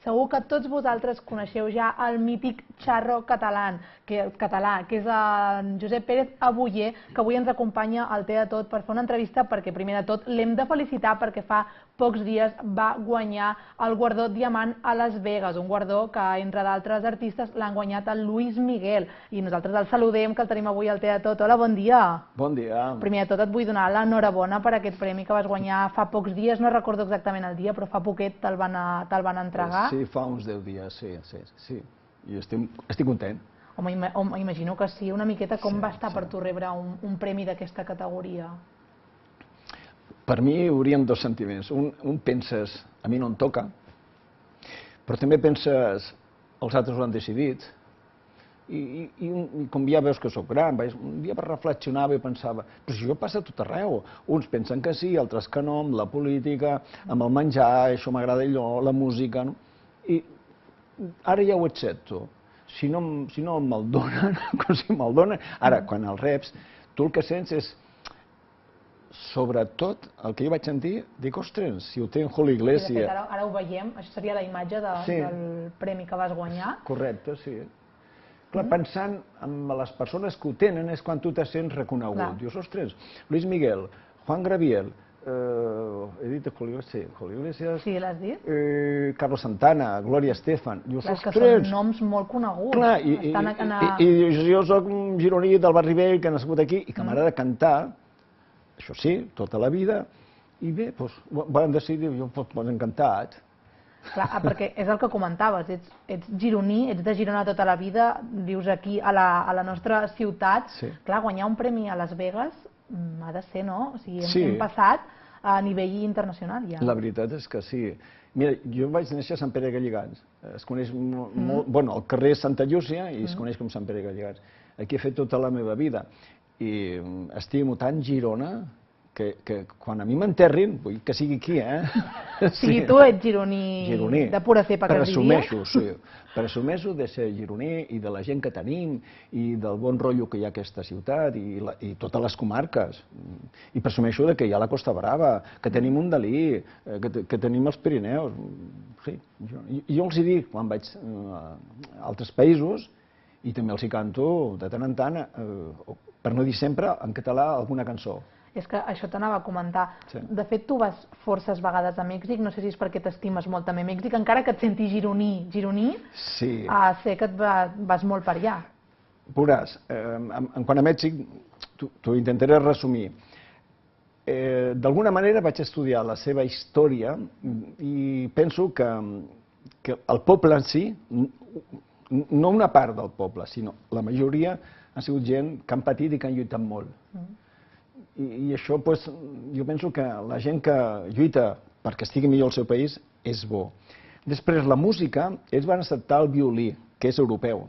Segur que tots vosaltres coneixeu ja el mític xarro català, que és en Josep Pérez Abuller, que avui ens acompanya al Té de Tot per fer una entrevista, perquè primer de tot l'hem de felicitar perquè fa pocs dies va guanyar el guardó Diamant a Las Vegas, un guardó que, entre d'altres artistes, l'han guanyat el Luis Miguel. I nosaltres el saludem, que el tenim avui al Té de Tot. Hola, bon dia. Bon dia. Primer de tot et vull donar l'enhorabona per aquest premi que vas guanyar fa pocs dies, no recordo exactament el dia, però fa poquet te'l van entregar. Sí, fa uns 10 dies, sí. I estic content. Home, imagino que sí. Una miqueta com va estar per tu rebre un premi d'aquesta categoria? Per mi hi haurien dos sentiments. Un penses, a mi no em toca, però també penses, els altres ho han decidit, i com ja veus que sóc gran, un dia reflexionava i pensava, però si això passa a tot arreu. Uns pensen que sí, altres que no, amb la política, amb el menjar, això m'agrada allò, la música, no? I ara ja ho accepto. Si no me'l donen, com si me'l donen... Ara, quan el reps, tu el que sents és, sobretot, el que jo vaig sentir, dic, ostres, si ho té en Julio Iglesias... De fet, ara ho veiem, això seria la imatge del premi que vas guanyar. Correcte, sí. Clar, pensant en les persones que ho tenen és quan tu te sents reconegut. Dius, ostres, Luis Miguel, Juan Gabriel, he dit Julio Iglesias... Sí, l'has dit? Carlos Santana, Gloria Estefan... Clar, que són noms molt coneguts. Clar, i jo soc un gironí del barri vell que ha nascut aquí i que m'agrada cantar, això sí, tota la vida, i bé, van decidir, jo encantat. Clar, perquè és el que comentaves, ets gironí, ets de Girona tota la vida, vius aquí a la nostra ciutat. Clar, guanyar un premi a Las Vegas ha de ser, no? O sigui, hem passat a nivell internacional ja. La veritat és que sí. Mira, jo vaig néixer a Sant Pere Galligants. Es coneix molt... Bueno, el carrer és Santa Llúcia i es coneix com Sant Pere Galligants. Aquí he fet tota la meva vida i estimo tant Girona que quan a mi m'enterrin, vull que sigui aquí, O sigui, tu ets gironí de pura cepa, que es diria? Presumeixo, sí. Presumeixo de ser gironí i de la gent que tenim i del bon rotllo que hi ha a aquesta ciutat i totes les comarques. I presumeixo que hi ha la Costa Brava, que tenim un Dalí, que tenim els Pirineus. Sí, jo els hi dic quan vaig a altres països i també els hi canto de tant en tant, per no dir sempre, en català, alguna cançó. És que això t'anava a comentar. De fet, tu vas forces vegades a Mèxic, no sé si és perquè t'estimes molt també Mèxic, encara que et sentis gironí, sé que et vas molt per allà. Veuràs, quant a Mèxic, t'ho intentaré resumir. D'alguna manera vaig estudiar la seva història i penso que el poble en si, no una part del poble, sinó la majoria, ha sigut gent que han patit i que han lluitat molt. I això, jo penso que la gent que lluita perquè estigui millor al seu país és bo. Després, la música, ells van acceptar el violí, que és europeu.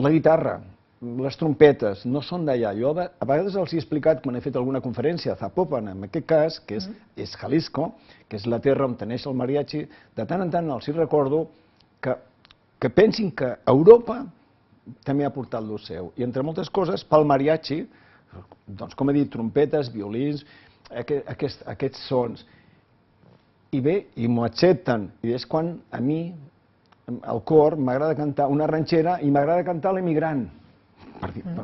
La guitarra, les trompetes, no són d'allà. Jo a vegades els he explicat, quan he fet alguna conferència a Zapopan, en aquest cas, que és Jalisco, que és la terra on neix el mariachi, de tant en tant els hi recordo que pensin que Europa també ha portat el seu. I entre moltes coses, pel mariachi, doncs, com he dit, trompetes, violins, aquests sons. I bé, i m'ho accepten. I és quan a mi, al cor, m'agrada cantar una ranxera i m'agrada cantar l'Emigrant.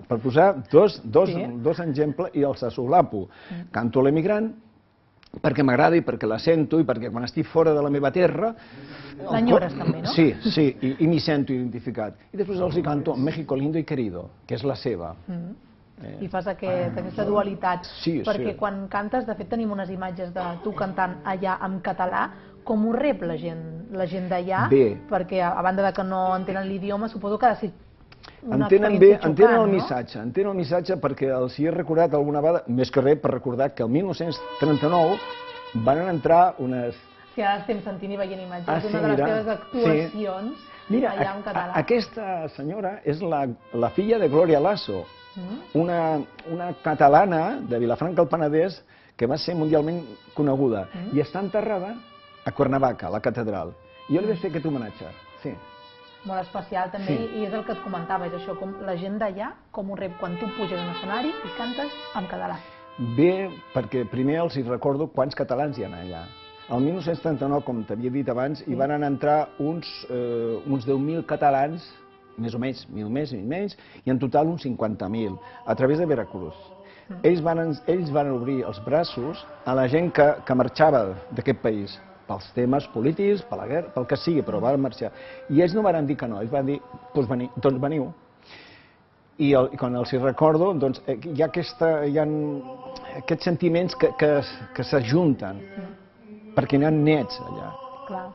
Per posar dos exemples i els assolapo. Canto l'Emigrant perquè m'agrada i perquè la sento i perquè quan estic fora de la meva terra... L'enyores també, no? Sí, i m'hi sento identificat. I després els hi canto México lindo y querido, que és la seva. I fas aquesta dualitat, perquè quan cantes, de fet tenim unes imatges de tu cantant allà en català, com ho rep la gent d'allà, perquè a banda que no entenen l'idioma, suposo que ha de ser una experiència xocant, no? Entenen el missatge perquè els hi he recordat alguna vegada, més que res per recordar que el 1939 van entrar unes... Sí, ara estem sentint i veient imatges d'una de les teves actuacions allà en català. Mira, aquesta senyora és la filla de Gloria Lasso, una catalana de Vilafranca del Penedès que va ser mundialment coneguda i està enterrada a Cuernavaca, a la catedral. I jo li vaig fer aquest homenatge, sí. Molt especial també, i és el que et comentava, és això, com la gent d'allà, com ho rep quan tu puges a un escenari i cantes en català. Bé, perquè primer els hi recordo quants catalans hi ha allà. El 1939, com t'havia dit abans, hi van entrar uns 10.000 catalans, més o menys, 1.000 més, 1.000 menys, i en total uns 50.000, a través de Veracruz. Ells van obrir els braços a la gent que marxava d'aquest país, pels temes polítics, per la guerra, pel que sigui, però van marxar. I ells no van dir que no, ells van dir, doncs veniu. I quan els hi recordo, doncs hi ha aquests sentiments que s'ajunten, perquè n'hi ha nets allà. Clar.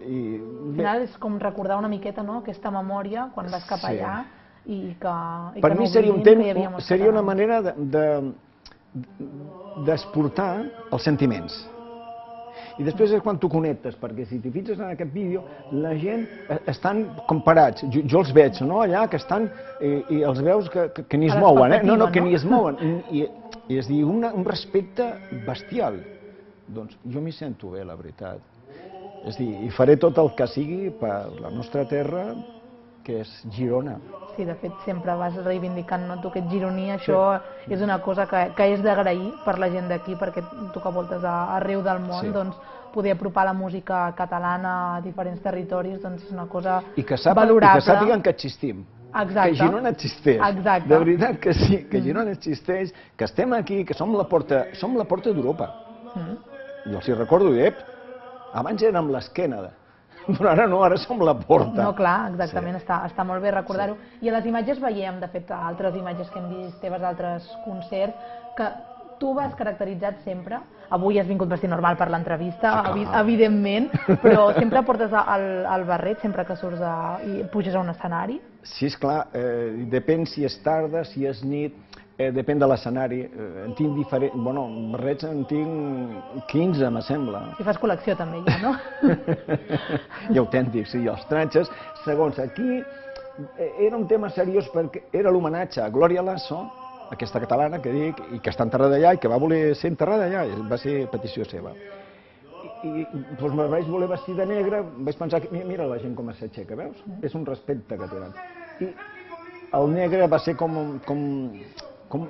Al final és com recordar una miqueta, no?, aquesta memòria quan vas cap allà i que per mi seria una manera d'exportar els sentiments. I després és quan tu connectes, perquè si t'hi fixes en aquest vídeo, la gent estan comparats. Jo els veig, no?, allà, que estan, i els veus que ni es mouen, no, que ni es mouen. I és dir, un respecte bestial. Doncs jo m'hi sento bé, la veritat. És dir, i faré tot el que sigui per la nostra terra, que és Girona. Sí, de fet, sempre vas reivindicant, no?, tu aquest gironí, això és una cosa que és d'agrair per la gent d'aquí, perquè tu que voltes arreu del món, doncs poder apropar la música catalana a diferents territoris, doncs és una cosa valorable. I que sàpiguen que existim. Exacte. Que Girona existeix. Exacte. De veritat que sí, que Girona existeix, que estem aquí, que som la porta d'Europa. Jo els hi recordo, abans érem l'esquena, però ara no, ara som la porta. No, clar, exactament, està molt bé recordar-ho. I a les imatges veiem, de fet, altres imatges que hem vist teves d'altres concerts, que tu vas caracteritzat sempre, avui has vingut vestit normal per l'entrevista, evidentment, però sempre portes el barret sempre que surts i puges a un escenari? Sí, esclar, depèn si és tarda, si és nit, depèn de l'escenari. En tinc diferents, bueno, barrets en tinc 15, me sembla. I fas col·lecció també ja, no? I autèntics, sí, els tratges. Segons, aquí era un tema seriós perquè era l'homenatge a Glòria Lasso, aquesta catalana que dic, i que està enterrada allà i que va voler ser enterrada allà, va ser petició seva. I doncs me vaig voler vestir de negre, vaig pensar que mira la gent com s'aixeca, veus? És un respecte que tenen. I el negre va ser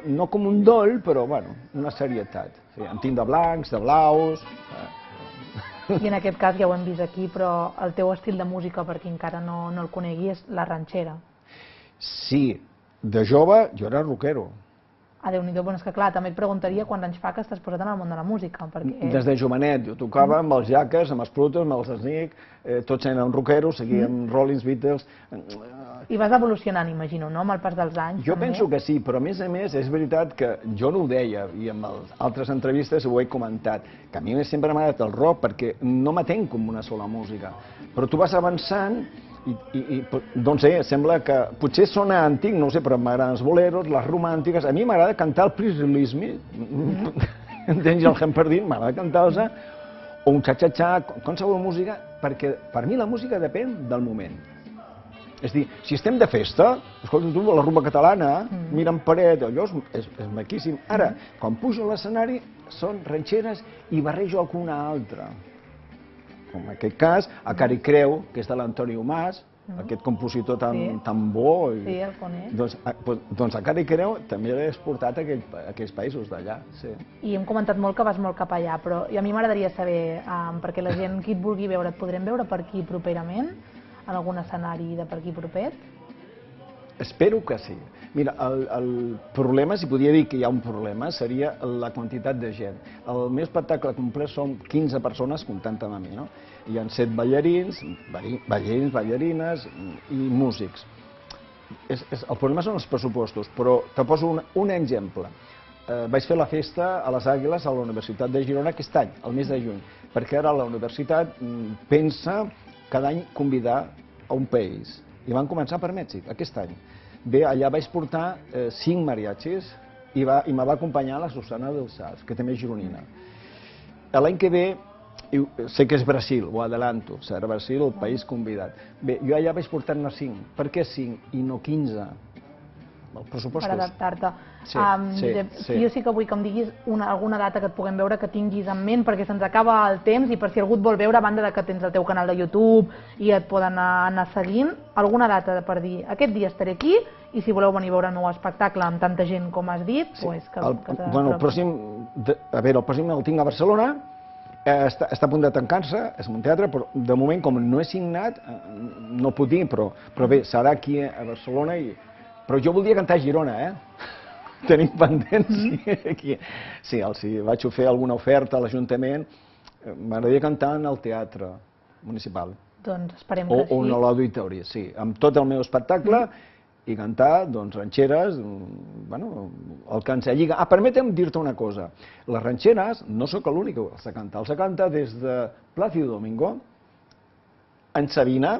no com un dol, però bueno, una serietat. En tinc de blancs, de blaus... I en aquest cas ja ho hem vist aquí, però el teu estil de música, per qui encara no el conegui, és la ranxera. Sí, de jove jo era rockero. Déu-n'hi-do, bueno, és que clar, també et preguntaria quants anys fa que estàs posat en el món de la música, perquè... Des de jovenet, jo tocava amb els Jackers, amb els Plutos, amb els Snick, tots eren rockeros, seguíem Rollins, Beatles... I vas evolucionant, imagino, no?, amb el pas dels anys. Jo penso que sí, però a més és veritat que jo no ho deia, i en altres entrevistes ho he comentat, que a mi sempre m'ha agradat el rock perquè no m'atenc com una sola música, però tu vas avançant i doncs sembla que potser sona antic, no ho sé, però m'agraden els boleros, les romàntiques, a mi m'agrada cantar el Prislisme, entens el Hemperdin, m'agrada cantar-los, o un xa-xa-xa, qualsevol música, perquè per mi la música depèn del moment. És a dir, si estem de festa, escolta tu, la rumba catalana, mira en paret, allò és maquíssim. Ara, quan pujo a l'escenari, són ranxeres i barrejo alguna altra. Com en aquest cas, a Cari Creu, que és de l'Antoni Mas, aquest compositor tan bo. Sí, el conec. Doncs a Cari Creu també l'he exportat a aquells països d'allà. I hem comentat molt que vas molt cap allà, però a mi m'agradaria saber, perquè la gent que et vulgui veure, et podrem veure per aquí properament? En algun escenari de per aquí propet? Espero que sí. Mira, el problema, si podia dir que hi ha un problema, seria la quantitat de gent. El meu espectacle complet són 15 persones comptant amb mi, no? Hi ha 7 ballarins, ballarines i músics. El problema són els pressupostos, però te poso un exemple. Vaig fer la festa a les Àguiles a la Universitat de Girona aquest any, al mes de juny, perquè ara la universitat pensa cada any convidar a un país. I van començar per Mèxic, aquest any. Bé, allà vaig portar 5 mariachis i me va acompanyar la Susana del Saz, que també és gironina. L'any que ve, sé que és Brasil, ho adelanto, serà Brasil el país convidat. Bé, jo allà vaig portar-ne 5. Per què 5 i no 15? El pressupost per adaptar-te. Sí. Jo sí que vull que em diguis alguna data que et puguem veure que tinguis en ment, perquè se'ns acaba el temps i per si algú et vol veure, a banda que tens el teu canal de YouTube i et poden anar seguint, alguna data per dir, aquest dia estaré aquí i si voleu venir a veure el meu espectacle amb tanta gent com has dit, doncs que el pròxim el tinc a Barcelona està a punt de tancar-se, és un teatre, però de moment, com no és signat, no puc dir, però bé, serà aquí a Barcelona. Però jo voldria cantar a Girona, Tenim pendents aquí. Sí, vaig fer alguna oferta a l'Ajuntament, m'agradaria cantar en el teatre municipal. Doncs esperem que sí. O en l'auditori, sí, amb tot el meu espectacle, i cantar, doncs, ranxeres, bueno, el que ens lliga. Permetem dir-te una cosa. Les ranxeres no sóc l'únic que els canta. Els canta des de Plácido Domingo, en Sabina,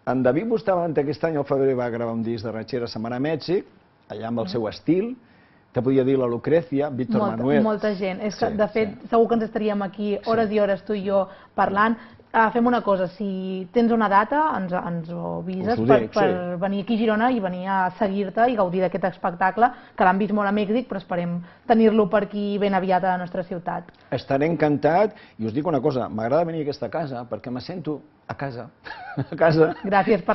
en David Bustamante aquest any al febrer va gravar un disc de ranxeres, se'n va anar a Mèxic, allà amb el seu estil, te podia dir la Lucrecia, Víctor Manuel... Molta gent. És que, de fet, segur que ens estaríem aquí hores i hores tu i jo parlant. Fem una cosa, si tens una data, ens ho avises per venir aquí a Girona i venir a seguir-te i gaudir d'aquest espectacle, que l'han vist molt a Mèxic, però esperem tenir-lo per aquí ben aviat a la nostra ciutat. Estaré encantat, i us dic una cosa, m'agrada venir a aquesta casa perquè me sento a casa. Gràcies per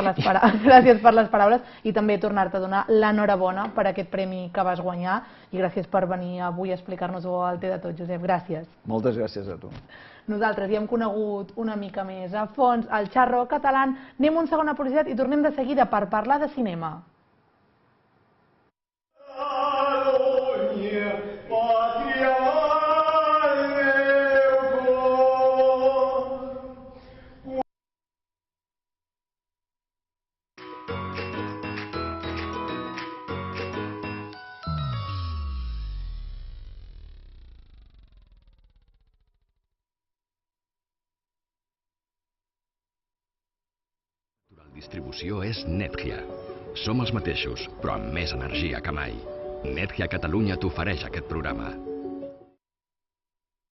les paraules i també tornar-te a donar l'enhorabona per aquest premi que vas guanyar i gràcies per venir avui a explicar-nos-ho al Té de Tot, Josep. Gràcies. Moltes gràcies a tu. Nosaltres ja hem conegut una mica més a fons el Charro Catalán. Anem a una segona publicitat i tornem de seguida per parlar de cinema. Distribució és Netgia. Som els mateixos, però amb més energia que mai. Netgia Catalunya t'ofereix aquest programa.